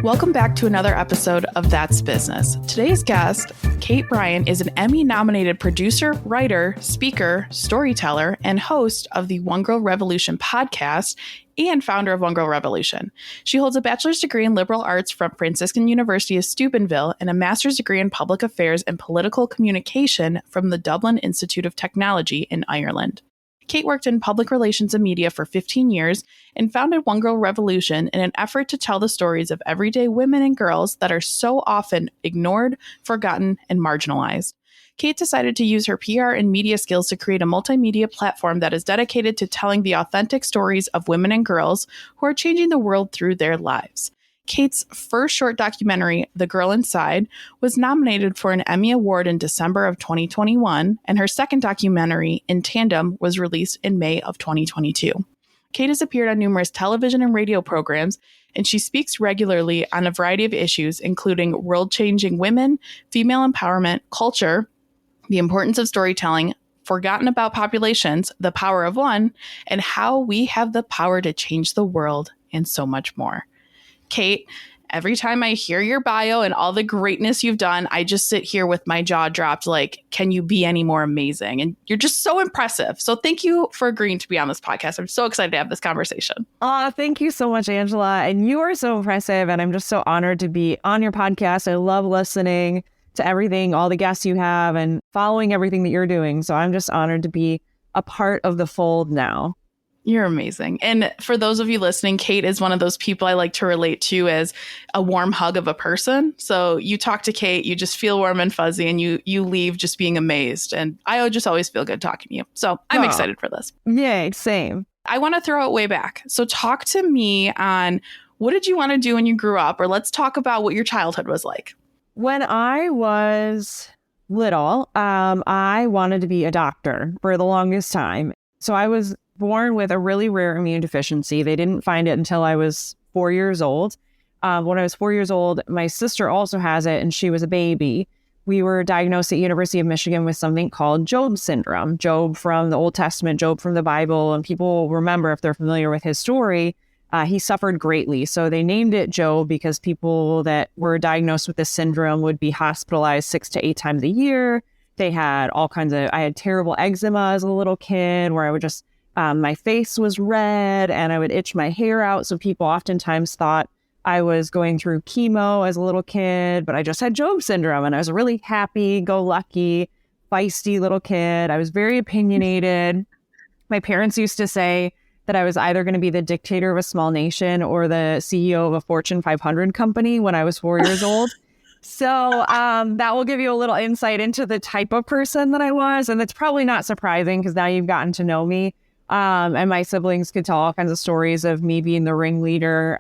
Welcome back to another episode of That's Business. Today's guest, Kate Bryan, is an Emmy-nominated producer, writer, speaker, storyteller, and host of the One Girl Revolution podcast and founder of One Girl Revolution. She holds a bachelor's degree in liberal arts from Franciscan University of Steubenville and a master's degree in public affairs and political communication from the Dublin Institute of Technology in Ireland. Kate worked in public relations and media for 15 years and founded One Girl Revolution in an effort to tell the stories of everyday women and girls that are so often ignored, forgotten, and marginalized. Kate decided to use her PR and media skills to create a multimedia platform that is dedicated to telling the authentic stories of women and girls who are changing the world through their lives. Kate's first short documentary, The Girl Inside, was nominated for an Emmy Award in December of 2021, and her second documentary, In Tandem, was released in May of 2022. Kate has appeared on numerous television and radio programs, and she speaks regularly on a variety of issues, including world-changing women, female empowerment, culture, the importance of storytelling, forgotten about populations, the power of one, and how we have the power to change the world, and so much more. Kate, every time I hear your bio and all the greatness you've done, I just sit here with my jaw dropped like, can you be any more amazing? And you're just so impressive. So thank you for agreeing to be on this podcast. I'm so excited to have this conversation. Oh, thank you so much, Angela. And you are so impressive. And I'm just so honored to be on your podcast. I love listening to everything, all the guests you have and following everything that you're doing. So I'm just honored to be a part of the fold now. You're amazing. And for those of you listening, Kate is one of those people I like to relate to as a warm hug of a person. So you talk to Kate, you just feel warm and fuzzy, and you leave just being amazed. And I just always feel good talking to you. So I'm excited for this. Yay, same. I want to throw it way back. So talk to me on what did you want to do when you grew up? Or let's talk about what your childhood was like. When I was little, I wanted to be a doctor for the longest time. So I was born with a really rare immune deficiency. They didn't find it until I was 4 years old. When I was 4 years old, my sister also has it, and she was a baby. We were diagnosed at University of Michigan with something called Job syndrome. Job from the Old Testament, Job from the Bible, and people remember if they're familiar with his story, he suffered greatly. So they named it Job because people that were diagnosed with this syndrome would be hospitalized 6 to 8 times a year. They had all kinds of, I had terrible eczema as a little kid where I would just, my face was red and I would itch my hair out. So people oftentimes thought I was going through chemo as a little kid, but I just had Job syndrome and I was a really happy-go-lucky, feisty little kid. I was very opinionated. My parents used to say that I was either going to be the dictator of a small nation or the CEO of a Fortune 500 company when I was 4 years old. So that will give you a little insight into the type of person that I was. And it's probably not surprising because now you've gotten to know me. And my siblings could tell all kinds of stories of me being the ringleader,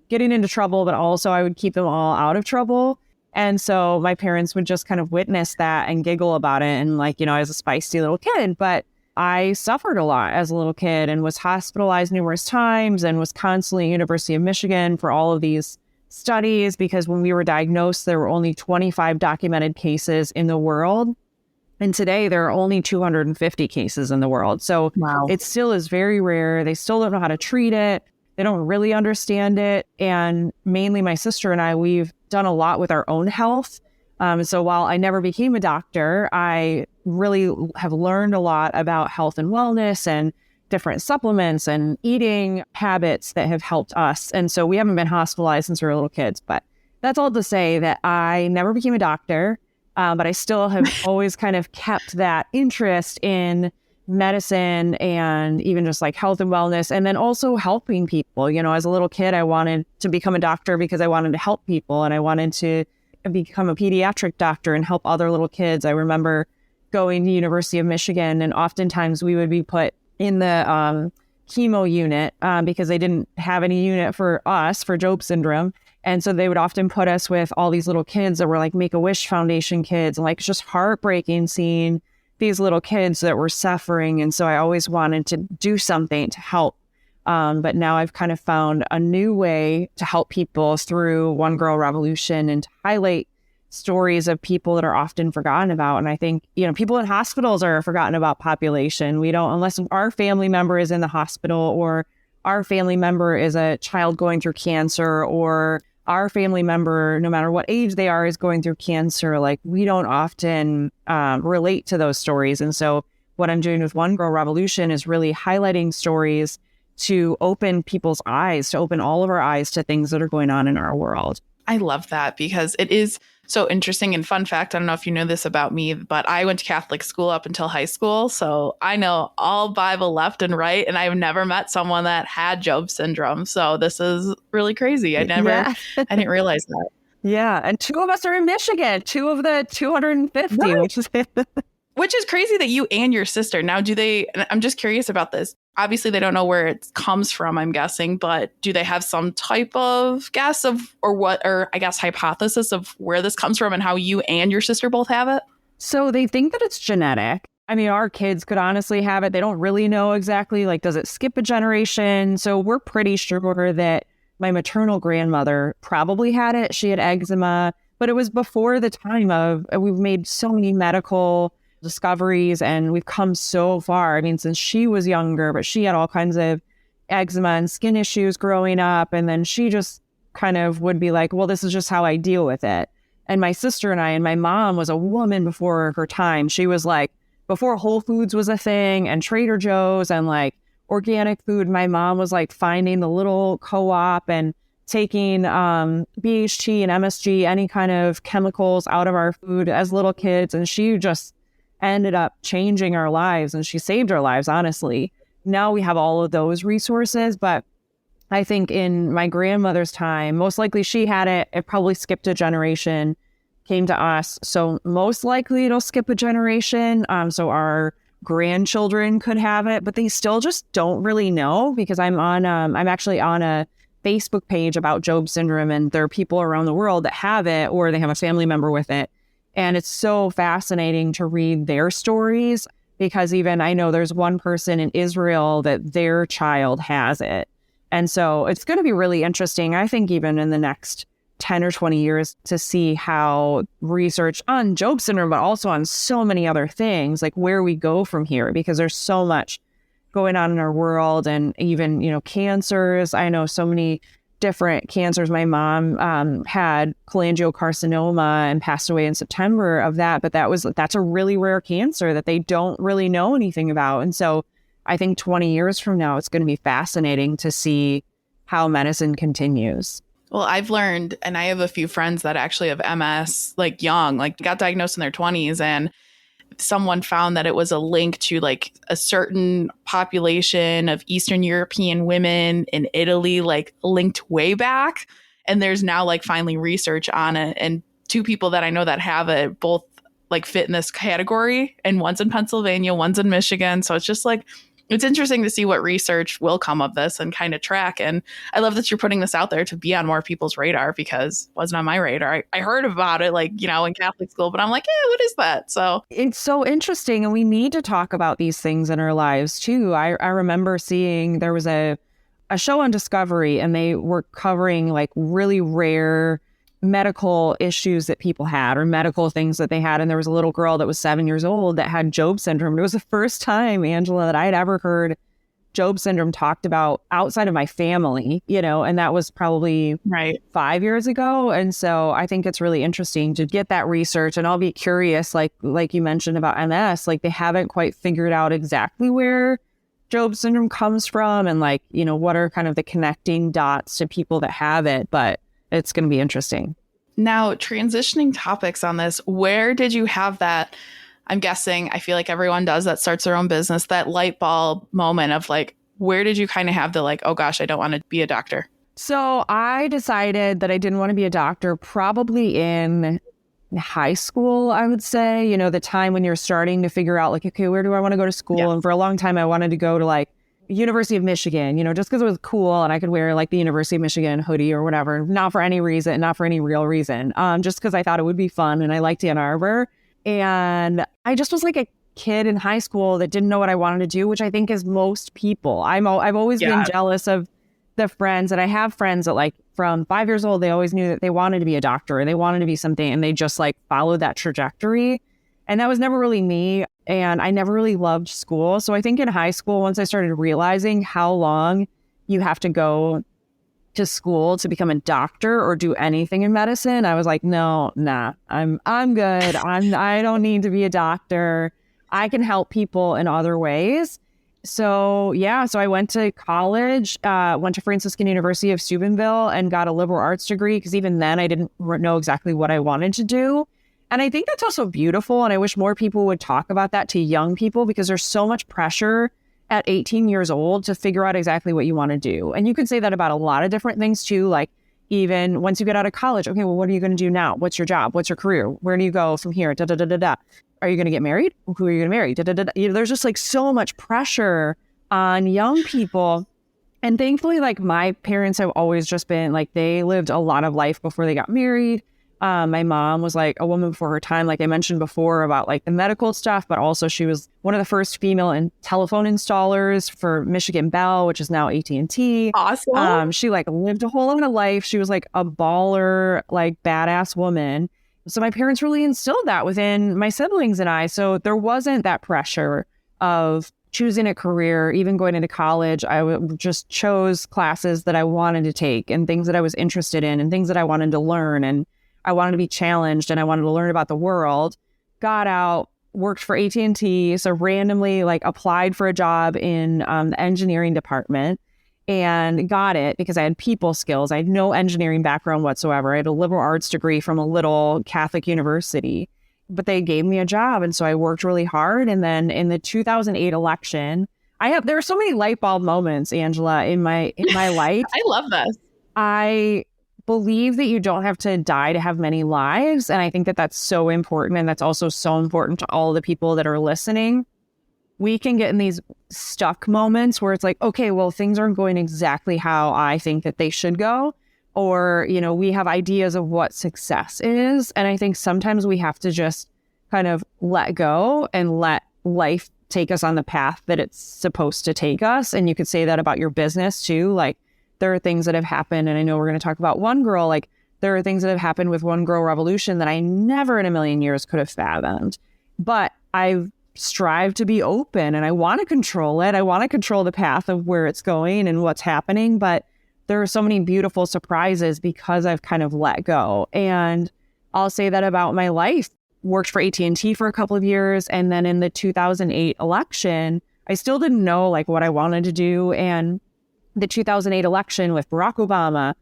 getting into trouble, but also I would keep them all out of trouble. And so my parents would just kind of witness that and giggle about it. And like, you know, I was a spicy little kid, but I suffered a lot as a little kid and was hospitalized numerous times and was constantly at University of Michigan for all of these studies because when we were diagnosed, there were only 25 documented cases in the world. And today there are only 250 cases in the world. So Wow. It still is very rare. They still don't know how to treat it. They don't really understand it. And mainly my sister and I, we've done a lot with our own health. So while I never became a doctor, I really have learned a lot about health and wellness and different supplements and eating habits that have helped us. And so we haven't been hospitalized since we were little kids. But that's all to say that I never became a doctor. But I still have always kind of kept that interest in medicine and even just like health and wellness, and then also helping people. You know, as a little kid, I wanted to become a doctor because I wanted to help people and I wanted to become a pediatric doctor and help other little kids. I remember going to University of Michigan and oftentimes we would be put in the chemo unit because they didn't have any unit for us for Job syndrome. And so they would often put us with all these little kids that were like Make-A-Wish Foundation kids. And like, it's just heartbreaking seeing these little kids that were suffering. And so I always wanted to do something to help. But now I've kind of found a new way to help people through One Girl Revolution and to highlight stories of people that are often forgotten about. And I think, you know, people in hospitals are a forgotten about population. We don't, unless our family member is in the hospital or our family member is a child going through cancer or our family member, no matter what age they are, is going through cancer, like we don't often relate to those stories. And so what I'm doing with One Girl Revolution is really highlighting stories to open people's eyes, to open all of our eyes to things that are going on in our world. I love that because it is so interesting. And fun fact, I don't know if you know this about me, but I went to Catholic school up until high school. So I know all Bible left and right. And I've never met someone that had Job syndrome. So this is really crazy. I didn't realize that. Yeah. And 2 of us are in Michigan, 2 of the 250, what? Which is crazy that you and your sister. Now, I'm just curious about this. Obviously, they don't know where it comes from, I'm guessing, but do they have some type of guess or I guess hypothesis of where this comes from and how you and your sister both have it? So they think that it's genetic. I mean, our kids could honestly have it. They don't really know exactly, like, does it skip a generation? So we're pretty sure that my maternal grandmother probably had it. She had eczema, but it was before the time we've made so many medical discoveries and we've come so far. I mean, since she was younger, but she had all kinds of eczema and skin issues growing up. And then she just kind of would be like, well, this is just how I deal with it. And my sister and my mom was a woman before her time. She was like, before Whole Foods was a thing and Trader Joe's and like organic food, my mom was like finding the little co-op and taking BHT and MSG, any kind of chemicals out of our food as little kids. And she just ended up changing our lives and she saved our lives, honestly. Now we have all of those resources, but I think in my grandmother's time, most likely she had it. It probably skipped a generation, came to us. So most likely it'll skip a generation. So our grandchildren could have it, but they still just don't really know because I'm actually on a Facebook page about Job syndrome and there are people around the world that have it or they have a family member with it. And it's so fascinating to read their stories because even I know there's one person in Israel that their child has it. And so it's going to be really interesting, I think, even in the next 10 or 20 years to see how research on Job syndrome, but also on so many other things, like where we go from here, because there's so much going on in our world and even, cancers. I know so many different cancers. My mom had cholangiocarcinoma and passed away in September of that, but that's a really rare cancer that they don't really know anything about. And so I think 20 years from now, it's going to be fascinating to see how medicine continues. Well, I've learned, and I have a few friends that actually have MS, like young, like got diagnosed in their 20s, and someone found that it was a link to like a certain population of Eastern European women in Italy, like linked way back. And there's now like finally research on it. And 2 people that I know that have it both like fit in this category. And one's in Pennsylvania, one's in Michigan. So it's just like, it's interesting to see what research will come of this and kind of track. And I love that you're putting this out there to be on more people's radar because it wasn't on my radar. I heard about it like, in Catholic school, but I'm like, what is that? So it's so interesting. And we need to talk about these things in our lives too. I remember seeing there was a show on Discovery and they were covering like really rare medical issues that people had or medical things that they had. And there was a little girl that was 7 years old that had Job syndrome. It was the first time, Angela, that I had ever heard Job syndrome talked about outside of my family, and that was probably 5 years ago. And so I think it's really interesting to get that research. And I'll be curious, like you mentioned about MS, like they haven't quite figured out exactly where Job syndrome comes from and like, what are kind of the connecting dots to people that have it. But it's going to be interesting. Now, transitioning topics on this, where did you have that? I'm guessing, I feel like everyone does that starts their own business, that light bulb moment of like, where did you kind of have the like, oh gosh, I don't want to be a doctor? So I decided that I didn't want to be a doctor probably in high school, I would say, the time when you're starting to figure out like, okay, where do I want to go to school? Yeah. And for a long time, I wanted to go to like University of Michigan, just because it was cool and I could wear like the University of Michigan hoodie or whatever, not for any reason, not for any real reason, just because I thought it would be fun and I liked Ann Arbor. And I just was like a kid in high school that didn't know what I wanted to do, which I think is most people. I've always been jealous of the friends, and I have friends that like from 5 years old, they always knew that they wanted to be a doctor or they wanted to be something and they just like followed that trajectory. And that was never really me. And I never really loved school. So I think in high school, once I started realizing how long you have to go to school to become a doctor or do anything in medicine. I was like, no, nah, I'm good. I don't need to be a doctor. I can help people in other ways. So I went to college, went to Franciscan University of Steubenville and got a liberal arts degree, because even then I didn't know exactly what I wanted to do. And I think that's also beautiful. And I wish more people would talk about that to young people, because there's so much pressure at 18 years old to figure out exactly what you want to do. And you can say that about a lot of different things too. Like even once you get out of college, okay, well, what are you going to do now? What's your job? What's your career? Where do you go from here? Da, da, da, da, da. Are you going to get married? Who are you going to marry? Da, da, da, da. There's just like so much pressure on young people. And thankfully, like my parents have always just been like, they lived a lot of life before they got married. My mom was like a woman before her time, like I mentioned before about like the medical stuff, but also she was one of the first female telephone installers for Michigan Bell, which is now AT&T. Awesome. She like lived a whole lot of life. She was like a baller, like badass woman. So my parents really instilled that within my siblings and I. So there wasn't that pressure of choosing a career, even going into college. I just chose classes that I wanted to take and things that I was interested in and things that I wanted to learn. And I wanted to be challenged and I wanted to learn about the world. Got out, worked for AT&T. So randomly like applied for a job in the engineering department and got it because I had people skills. I had no engineering background whatsoever. I had a liberal arts degree from a little Catholic university, but they gave me a job. And so I worked really hard. And then in the 2008 election, there are so many light bulb moments, Angela, in my life. I love this. I believe that you don't have to die to have many lives. And I think that that's so important. And that's also so important to all the people that are listening. We can get in these stuck moments where it's like, okay, well, things aren't going exactly how I think that they should go. Or, you know, we have ideas of what success is. And I think sometimes we have to just kind of let go and let life take us on the path that it's supposed to take us. And you could say that about your business too. Like, there are things that have happened, and I know we're going to talk about One Girl. Like, there are things that have happened with One Girl Revolution that I never in a million years could have fathomed. But I've strived to be open, and I want to control it. I want to control the path of where it's going and what's happening. But there are so many beautiful surprises because I've kind of let go. And I'll say that about my life. Worked for AT&T for a couple of years, and then in the 2008 election, I still didn't know like what I wanted to do. And the 2008 election with Barack Obama,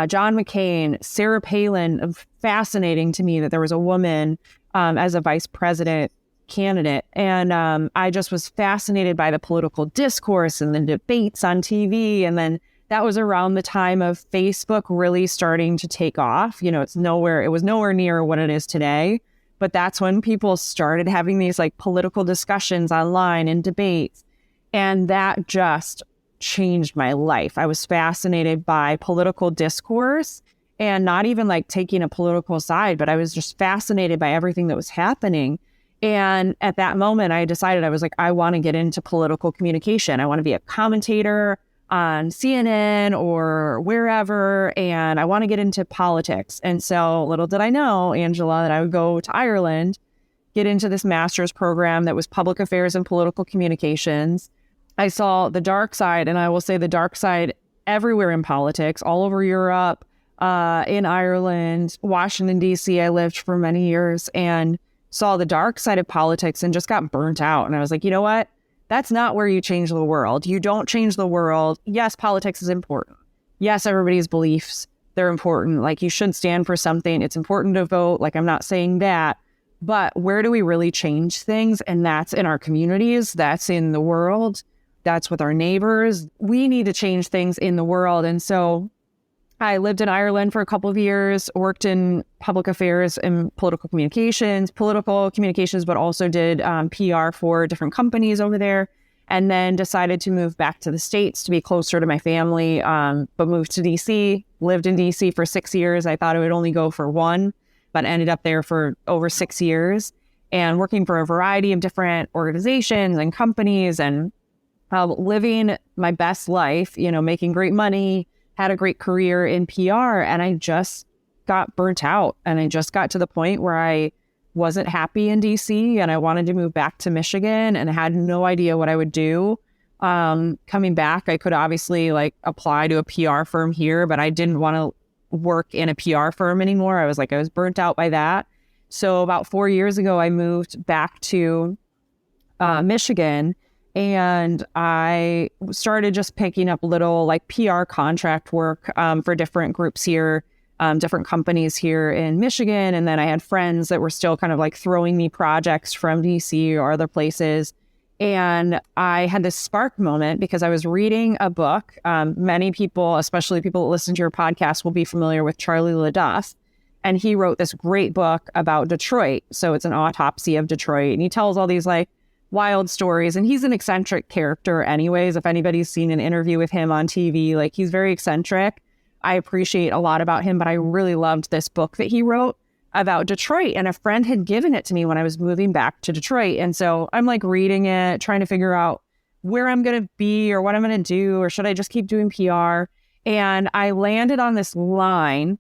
John McCain, Sarah Palin, fascinating to me that there was a woman as a vice president candidate. And I just was fascinated by the political discourse and the debates on TV. And then that was around the time of Facebook really starting to take off. You know, it was nowhere near what it is today. But that's when people started having these like political discussions online and debates. And that just changed my life. I was fascinated by political discourse and not even like taking a political side, but I was just fascinated by everything that was happening. And at that moment, I decided I was like, I want to get into political communication. I want to be a commentator on CNN or wherever, and I want to get into politics. And so little did I know, Angela, that I would go to Ireland, get into this master's program that was public affairs and political communications. I saw the dark side, and I will say the dark side everywhere in politics, all over Europe, in Ireland, Washington, D.C. I lived for many years and saw the dark side of politics and just got burnt out. And I was like, you know what? That's not where you change the world. You don't change the world. Yes, politics is important. Yes, everybody's beliefs, they're important. Like, you should stand for something. It's important to vote. Like, I'm not saying that. But where do we really change things? And that's in our communities. That's in the world. That's with our neighbors. We need to change things in the world. And so I lived in Ireland for a couple of years, worked in public affairs and political communications, but also did PR for different companies over there. And then decided to move back to the States to be closer to my family, but moved to DC, lived in DC for 6 years. I thought I would only go for one, but ended up there for over 6 years and working for a variety of different organizations and companies and living my best life, you know, making great money, had a great career in PR. And I just got burnt out. And I just got to the point where I wasn't happy in DC and I wanted to move back to Michigan and had no idea what I would do. Coming back, I could obviously like apply to a PR firm here, but I didn't want to work in a PR firm anymore. I was burnt out by that. So about 4 years ago, I moved back to Michigan, and I started just picking up little like PR contract work for different groups here, different companies here in Michigan. And then I had friends that were still kind of like throwing me projects from DC or other places. And I had this spark moment because I was reading a book. Many people, especially people that listen to your podcast, will be familiar with Charlie LaDuff. And he wrote this great book about Detroit. So it's an autopsy of Detroit. And he tells all these like wild stories. And he's an eccentric character anyways. If anybody's seen an interview with him on TV, like he's very eccentric. I appreciate a lot about him, but I really loved this book that he wrote about Detroit. And a friend had given it to me when I was moving back to Detroit. And so I'm like reading it, trying to figure out where I'm going to be or what I'm going to do, or should I just keep doing PR? And I landed on this line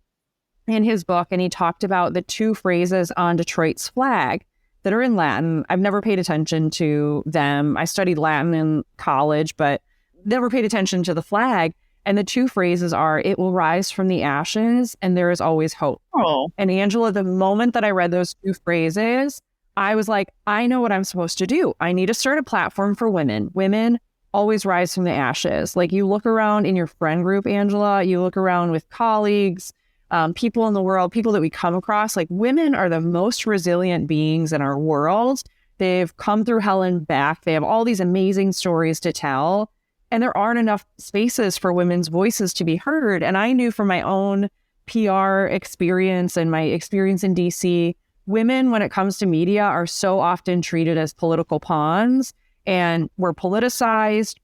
in his book, and he talked about the two phrases on Detroit's flag that are in Latin. I've never paid attention to them. I studied Latin in college, but never paid attention to the flag. And the two phrases are, "It will rise from the ashes," and "There is always hope." Oh. And Angela, the moment that I read those two phrases, I was like, I know what I'm supposed to do. I need to start a platform for women. Women always rise from the ashes. Like you look around in your friend group, Angela, you look around with colleagues, people in the world, people that we come across, like women are the most resilient beings in our world. They've come through hell and back. They have all these amazing stories to tell. And there aren't enough spaces for women's voices to be heard. And I knew from my own PR experience and my experience in DC, women, when it comes to media, are so often treated as political pawns, and we're politicized.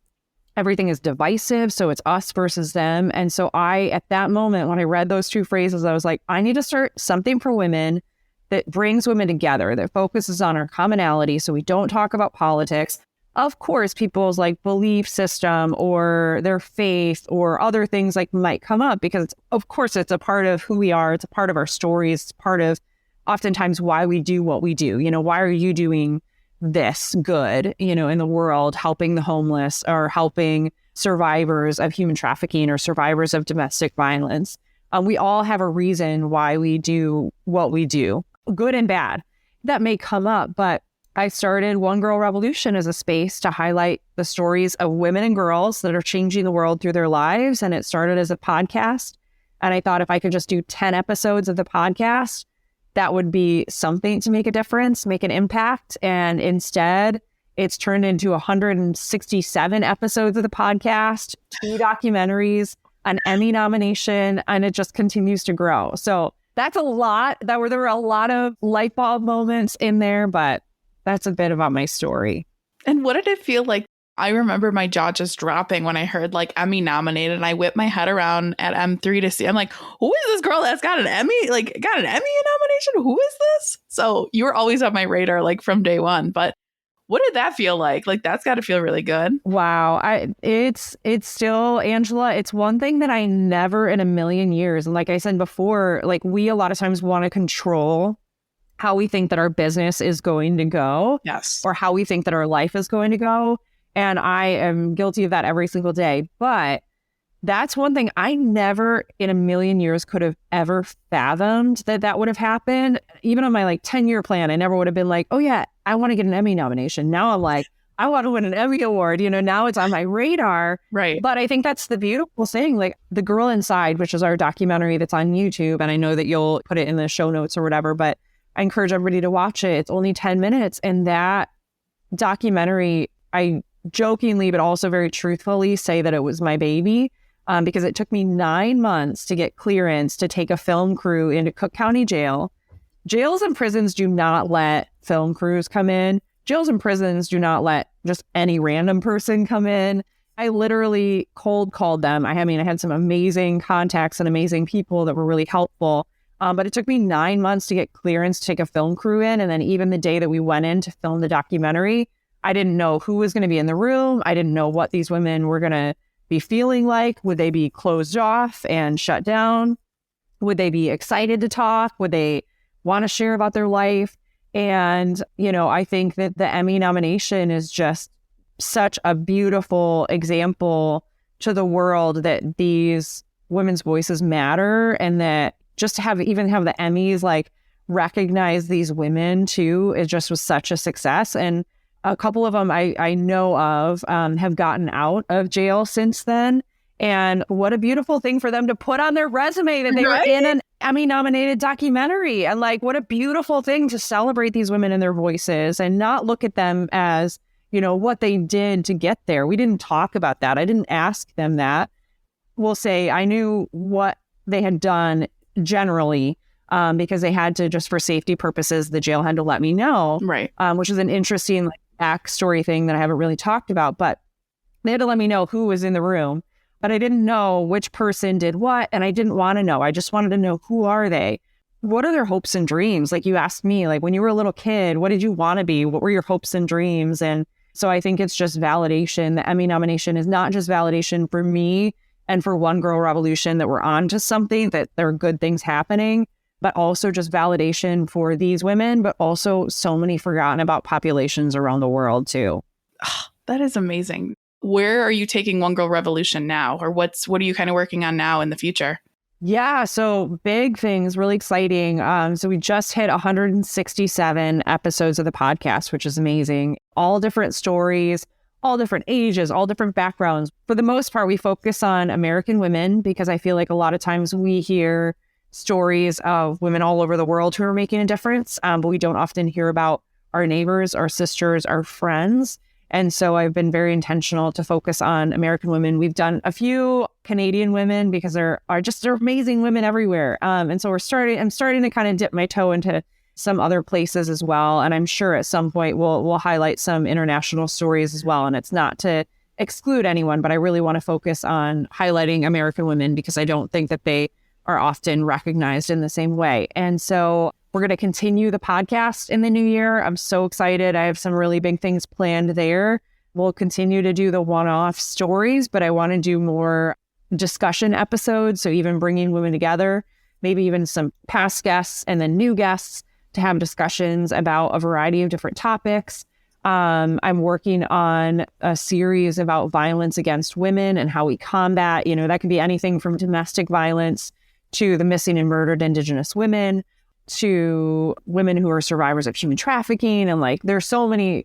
Everything is divisive. So it's us versus them. And so at that moment, when I read those two phrases, I was like, I need to start something for women that brings women together, that focuses on our commonality. So we don't talk about politics. Of course, people's like belief system or their faith or other things like might come up because of course it's a part of who we are. It's a part of our stories. It's part of oftentimes why we do what we do. You know, why are you doing this good, you know, in the world, helping the homeless or helping survivors of human trafficking or survivors of domestic violence? We all have a reason why we do what we do, good and bad. That may come up, but I started One Girl Revolution as a space to highlight the stories of women and girls that are changing the world through their lives. And it started as a podcast. And I thought if I could just do 10 episodes of the podcast, that would be something to make a difference, make an impact. And instead, it's turned into 167 episodes of the podcast, 2 documentaries, an Emmy nomination, and it just continues to grow. So that's a lot. There were a lot of light bulb moments in there, but that's a bit about my story. And what did it feel like? I remember my jaw just dropping when I heard like Emmy nominated, and I whipped my head around at M3 to see. I'm like, who is this girl that's got an Emmy? Like, got an Emmy nomination? Who is this? So you were always on my radar, like from day one. But what did that feel like? Like, that's got to feel really good. Wow. It's still, Angela, it's one thing that I never in a million years. And like I said before, like we a lot of times want to control how we think that our business is going to go. Yes. Or how we think that our life is going to go. And I am guilty of that every single day. But that's one thing I never in a million years could have ever fathomed that would have happened. Even on my like 10-year plan, I never would have been like, oh yeah, I want to get an Emmy nomination. Now I'm like, I want to win an Emmy award. You know, now it's on my radar. Right. But I think that's the beautiful thing. Like The Girl Inside, which is our documentary that's on YouTube. And I know that you'll put it in the show notes or whatever, but I encourage everybody to watch it. It's only 10 minutes. And that documentary, I jokingly, but also very truthfully say that it was my baby because it took me 9 months to get clearance to take a film crew into Cook County Jail. Jails and prisons do not let film crews come in. Jails and prisons do not let just any random person come in. I literally cold called them. I had some amazing contacts and amazing people that were really helpful. But it took me 9 months to get clearance to take a film crew in. And then even the day that we went in to film the documentary, I didn't know who was going to be in the room. I didn't know what these women were going to be feeling like. Would they be closed off and shut down? Would they be excited to talk? Would they want to share about their life? And, you know, I think that the Emmy nomination is just such a beautiful example to the world that these women's voices matter, and that just to have the Emmys like recognize these women too, it just was such a success. And a couple of them I know of have gotten out of jail since then. And what a beautiful thing for them to put on their resume that they were in an Emmy-nominated documentary. And like, what a beautiful thing to celebrate these women and their voices and not look at them as, you know, what they did to get there. We didn't talk about that. I didn't ask them that. We'll say I knew what they had done generally because they had to, just for safety purposes, the jail had to let me know. Right. Which is an interesting backstory thing that I haven't really talked about. But they had to let me know who was in the room. But I didn't know which person did what, and I didn't want to know. I just wanted to know, who are they? What are their hopes and dreams? Like, you asked me, like, when you were a little kid, what did you want to be? What were your hopes and dreams? And so I think it's just validation. The Emmy nomination is not just validation for me and for One Girl Revolution that we're on to something, that there are good things happening, but also just validation for these women, but also so many forgotten about populations around the world too. Oh, that is amazing. Where are you taking One Girl Revolution now? Or what are you kind of working on now in the future? Yeah, so big things, really exciting. So we just hit 167 episodes of the podcast, which is amazing. All different stories, all different ages, all different backgrounds. For the most part, we focus on American women because I feel like a lot of times we hear stories of women all over the world who are making a difference, but we don't often hear about our neighbors, our sisters, our friends. And so I've been very intentional to focus on American women. We've done a few Canadian women because they're amazing women everywhere. And so I'm starting to kind of dip my toe into some other places as well. And I'm sure at some point we'll highlight some international stories as well. And it's not to exclude anyone, but I really want to focus on highlighting American women because I don't think that they are often recognized in the same way. And so we're going to continue the podcast in the new year. I'm so excited. I have some really big things planned there. We'll continue to do the one-off stories, but I want to do more discussion episodes. So even bringing women together, maybe even some past guests and then new guests to have discussions about a variety of different topics. I'm working on a series about violence against women and how we combat, that can be anything from domestic violence to the missing and murdered Indigenous women, to women who are survivors of human trafficking. And there's so many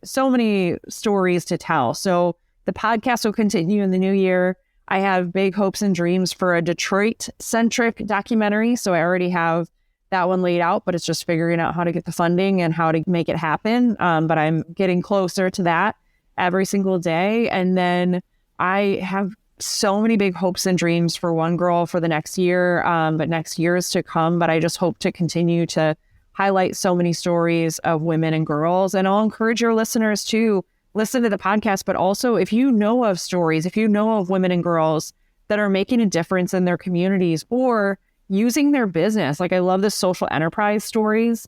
stories to tell. So the podcast will continue in the new year. I have big hopes and dreams for a Detroit-centric documentary. So I already have that one laid out, but it's just figuring out how to get the funding and how to make it happen. But I'm getting closer to that every single day. And then I have so many big hopes and dreams for One Girl for the next year, but next years to come. But I just hope to continue to highlight so many stories of women and girls. And I'll encourage your listeners to listen to the podcast, but also if you know of stories, if you know of women and girls that are making a difference in their communities or using their business. I love the social enterprise stories.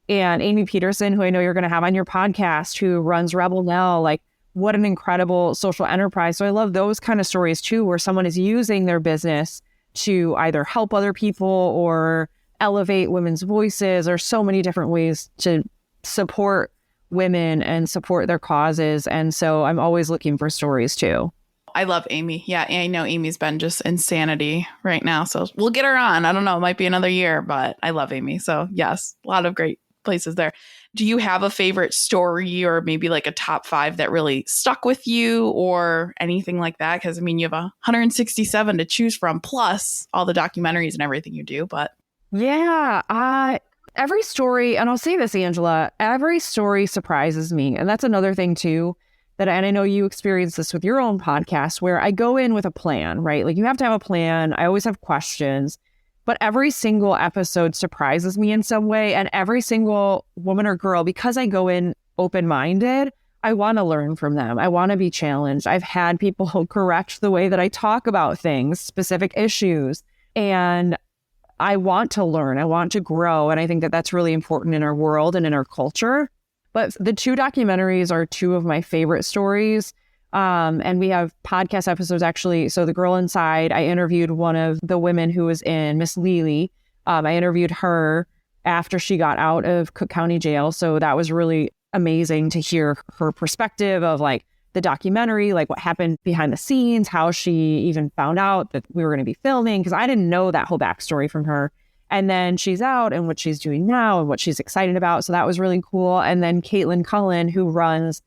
And Amy Peterson, who I know you're going to have on your podcast, who runs Rebel Now, what an incredible social enterprise. So I love those kind of stories too, where someone is using their business to either help other people or elevate women's voices, or so many different ways to support women and support their causes. And so I'm always looking for stories too. I love Amy. Yeah, I know Amy's been just insanity right now. So we'll get her on. I don't know. It might be another year, but I love Amy. So yes, a lot of great places there. Do you have a favorite story or maybe a top 5 that really stuck with you or anything like that? Because you have 167 to choose from, plus all the documentaries and everything you do. But yeah, every story, and I'll say this, Angela, every story surprises me. And that's another thing too, and I know you experience this with your own podcast, where I go in with a plan, right? You have to have a plan. I always have questions, but every single episode surprises me in some way. And every single woman or girl, because I go in open-minded, I want to learn from them. I want to be challenged. I've had people correct the way that I talk about things, specific issues, and I want to learn. I want to grow. And I think that that's really important in our world and in our culture. But the 2 documentaries are 2 of my favorite stories. And we have podcast episodes, actually. So The Girl Inside, I interviewed one of the women who was in, Miss Lily. I interviewed her after she got out of Cook County Jail. So that was really amazing to hear her perspective of the documentary, like what happened behind the scenes, how she even found out that we were going to be filming, because I didn't know that whole backstory from her. And then she's out and what she's doing now and what she's excited about. So that was really cool. And then Caitlin Cullen, who runs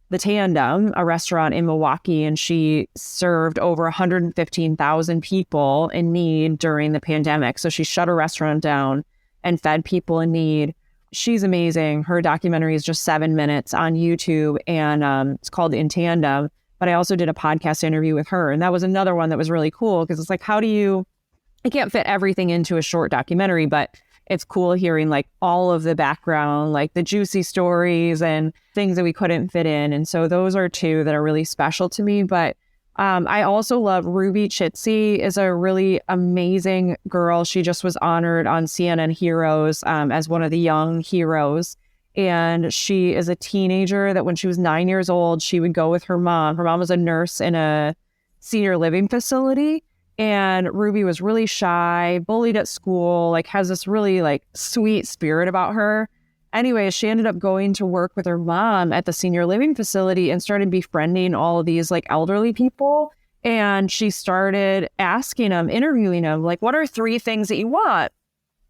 The Tandem, a restaurant in Milwaukee, and she served over 115,000 people in need during the pandemic. So she shut her restaurant down and fed people in need. She's amazing. Her documentary is just 7 minutes on YouTube, and it's called In Tandem. But I also did a podcast interview with her, and that was another one that was really cool, because it's like, I can't fit everything into a short documentary, but it's cool hearing like all of the background, like the juicy stories and things that we couldn't fit in. And so those are two that are really special to me. But I also love Ruby Chitsey, is a really amazing girl. She just was honored on CNN Heroes as one of the young heroes. And she is a teenager that when she was 9 years old, she would go with her mom. Her mom was a nurse in a senior living facility. And Ruby was really shy, bullied at school, like has this really like sweet spirit about her. Anyway, she ended up going to work with her mom at the senior living facility and started befriending all of these like elderly people. And she started asking them, interviewing them, like, what are 3 things that you want,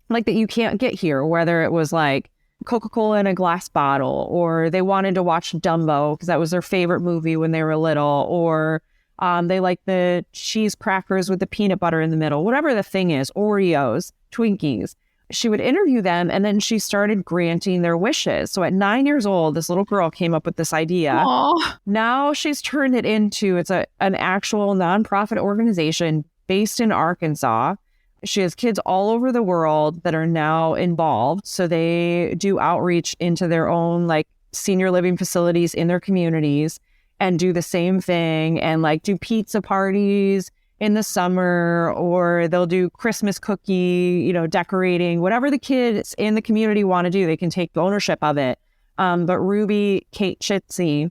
like that you can't get here? Whether it was like Coca-Cola in a glass bottle, or they wanted to watch Dumbo because that was their favorite movie when they were little, or they like the cheese crackers with the peanut butter in the middle, whatever the thing is, Oreos, Twinkies. She would interview them, and then she started granting their wishes. So at 9 years old, this little girl came up with this idea. Aww. Now she's turned it into, an actual nonprofit organization based in Arkansas. She has kids all over the world that are now involved. So they do outreach into their own like senior living facilities in their communities, and do the same thing, and like do pizza parties in the summer, or they'll do Christmas cookie, decorating, whatever the kids in the community want to do, they can take ownership of it. But Ruby, Kate Chitsey,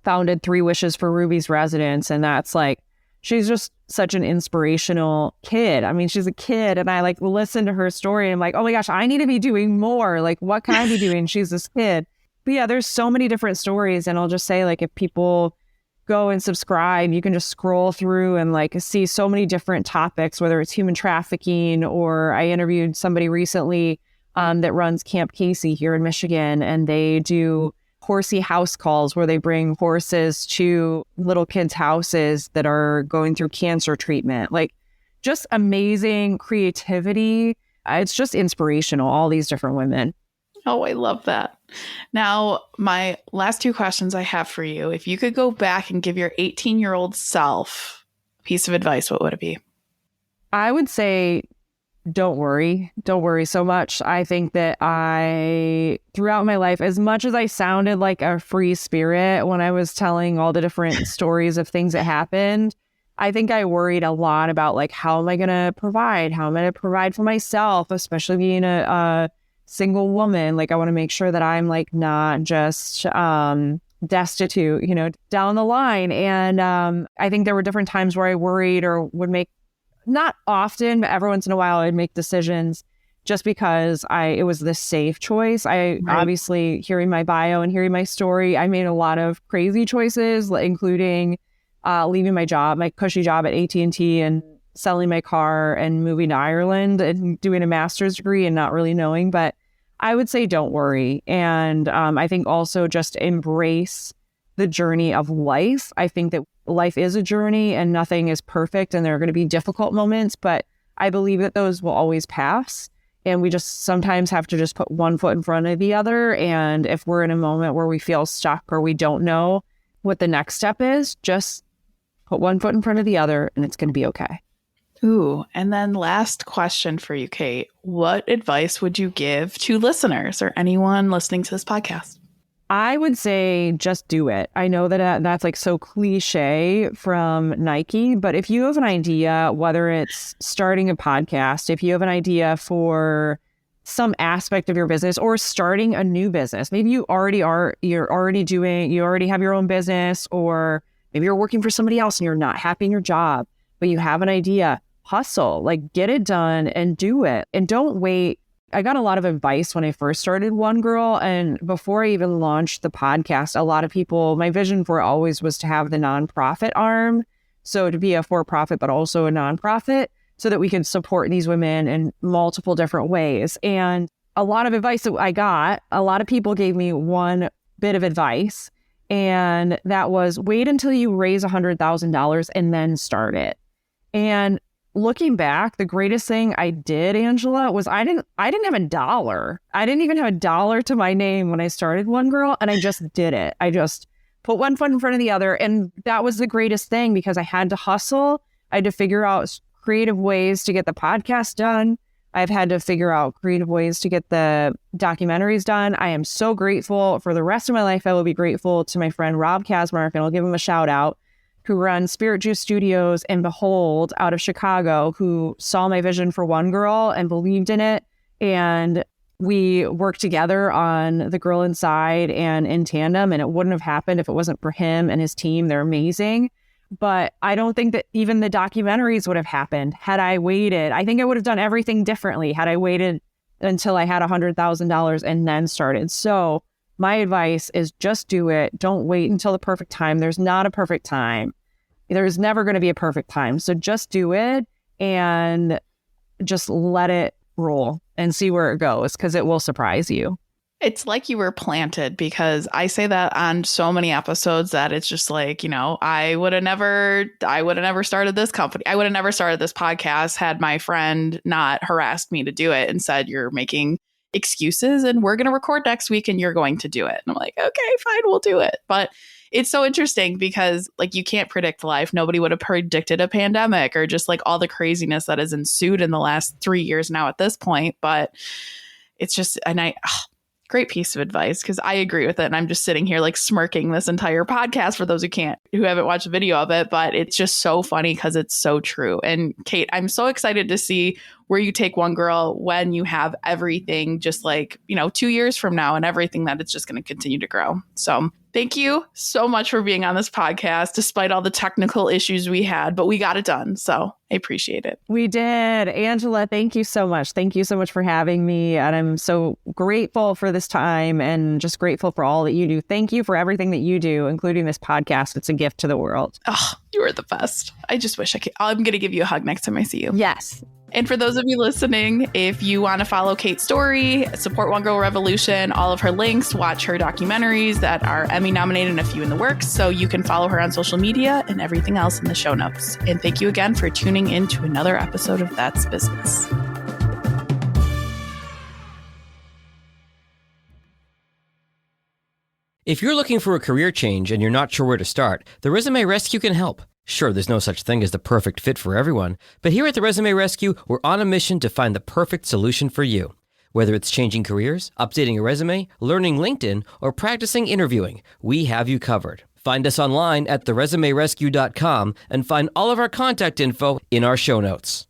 founded 3 Wishes for Ruby's Residence. And that's like, she's just such an inspirational kid. I mean, she's a kid, and I like listen to her story and I'm like, oh my gosh, I need to be doing more. Like, what can I be doing? She's this kid. But yeah, there's so many different stories. And I'll just say, like, if people go and subscribe, you can just scroll through and like see so many different topics, whether it's human trafficking, or I interviewed somebody recently that runs Camp Casey here in Michigan, and they do horsey house calls where they bring horses to little kids' houses that are going through cancer treatment. Like, just amazing creativity. It's just inspirational, all these different women. Oh, I love that. Now, my last 2 questions I have for you. If you could go back and give your 18-year-old self a piece of advice, what would it be? I would say, don't worry. Don't worry so much. I think that throughout my life, as much as I sounded like a free spirit when I was telling all the different stories of things that happened, I think I worried a lot about like, how am I going to provide? How am I going to provide for myself, especially being a single woman? Like, I want to make sure that I'm like not just destitute, down the line. And I think there were different times where I worried, or would make, not often, but every once in a while, I'd make decisions just because it was the safe choice. Obviously, hearing my bio and hearing my story, I made a lot of crazy choices, including leaving my job, my cushy job at AT&T, and selling my car and moving to Ireland and doing a master's degree and not really knowing. But I would say don't worry. And I think also just embrace the journey of life. I think that life is a journey and nothing is perfect, and there are going to be difficult moments, but I believe that those will always pass. And we just sometimes have to just put one foot in front of the other. And if we're in a moment where we feel stuck or we don't know what the next step is, just put one foot in front of the other, and it's going to be okay. Ooh, and then last question for you, Kate. What advice would you give to listeners or anyone listening to this podcast? I would say just do it. I know that that's like so cliche from Nike, but if you have an idea, whether it's starting a podcast, if you have an idea for some aspect of your business, or starting a new business, maybe you already have your own business, or maybe you're working for somebody else and you're not happy in your job, but you have an idea, hustle, like get it done and do it. And don't wait I got a lot of advice when I first started One Girl. And before I even launched the podcast, a lot of people, my vision for it always was to have the nonprofit arm. So to be a for-profit, but also a nonprofit, so that we could support these women in multiple different ways. And a lot of advice that I got, a lot of people gave me one bit of advice, and that was wait until you raise $100,000 and then start it. And looking back, the greatest thing I did, Angela, was I didn't have a dollar. I didn't even have a dollar to my name when I started One Girl, and I just did it. I just put one foot in front of the other, and that was the greatest thing because I had to hustle. I had to figure out creative ways to get the podcast done. I've had to figure out creative ways to get the documentaries done. I am so grateful. For the rest of my life, I will be grateful to my friend Rob Kasmark, and I'll give him a shout out, who runs Spirit Juice Studios and Behold out of Chicago, who saw my vision for One Girl and believed in it. And we worked together on The Girl Inside and in tandem, and it wouldn't have happened if it wasn't for him and his team. They're amazing. But I don't think that even the documentaries would have happened had I waited. I think I would have done everything differently had I waited until I had $100,000 and then started. So my advice is just do it. Don't wait until the perfect time. There's not a perfect time. There's never going to be a perfect time. So just do it and just let it roll and see where it goes, because it will surprise you. It's like you were planted, because I say that on so many episodes that it's just like, I would have never started this company. I would have never started this podcast had my friend not harassed me to do it and said, you're making excuses and we're going to record next week and you're going to do it. And I'm like, okay, fine, we'll do it. But it's so interesting because you can't predict life. Nobody would have predicted a pandemic or just all the craziness that has ensued in the last 3 years now at this point. But it's just, great piece of advice, because I agree with it. And I'm just sitting here smirking this entire podcast for those who haven't watched the video of it. But it's just so funny because it's so true. And Kate, I'm so excited to see where you take One Girl when you have everything just 2 years from now and everything that it's just going to continue to grow. So thank you so much for being on this podcast, despite all the technical issues we had, but we got it done. So I appreciate it. We did. Angela, thank you so much. Thank you so much for having me. And I'm so grateful for this time and just grateful for all that you do. Thank you for everything that you do, including this podcast. It's a gift to the world. Oh, you are the best. I just wish I could. I'm going to give you a hug next time I see you. Yes. And for those of you listening, if you want to follow Kate's story, support One Girl Revolution, all of her links, watch her documentaries that are Emmy-nominated and a few in the works, so you can follow her on social media and everything else in the show notes. And thank you again for tuning in to another episode of That's Business. If you're looking for a career change and you're not sure where to start, the Resume Rescue can help. Sure, there's no such thing as the perfect fit for everyone, but here at the Resume Rescue, we're on a mission to find the perfect solution for you. Whether it's changing careers, updating a resume, learning LinkedIn, or practicing interviewing, we have you covered. Find us online at theresumerescue.com and find all of our contact info in our show notes.